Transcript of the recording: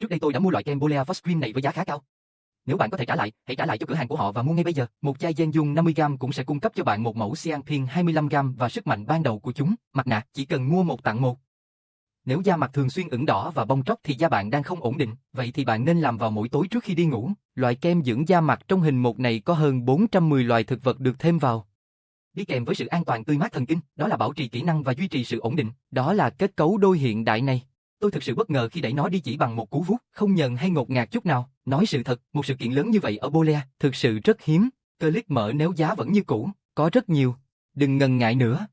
Trước đây tôi đã mua loại kem Bolea Fast Cream này với giá khá cao. Nếu bạn có thể trả lại, hãy trả lại cho cửa hàng của họ và mua ngay bây giờ. Một chai gen dung 50g cũng sẽ cung cấp cho bạn một mẫu cyan pin 25g và sức mạnh ban đầu của chúng. Mặt nạ chỉ cần mua một tặng một. Nếu da mặt thường xuyên ửng đỏ và bong tróc thì da bạn đang không ổn định, vậy thì bạn nên làm vào mỗi tối trước khi đi ngủ. Loại kem dưỡng da mặt trong hình một này có hơn 410 loài thực vật được thêm vào. Đi kèm với sự an toàn tươi mát thần kinh, đó là bảo trì kỹ năng và duy trì sự ổn định. Đó là kết cấu đôi hiện đại này. Tôi thực sự bất ngờ khi đẩy nó đi chỉ bằng một cú vuốt, không nhờn hay ngột ngạt chút nào. Nói sự thật, một sự kiện lớn như vậy ở Bolea thực sự rất hiếm. Click mở nếu giá vẫn như cũ, có rất nhiều. Đừng ngần ngại nữa.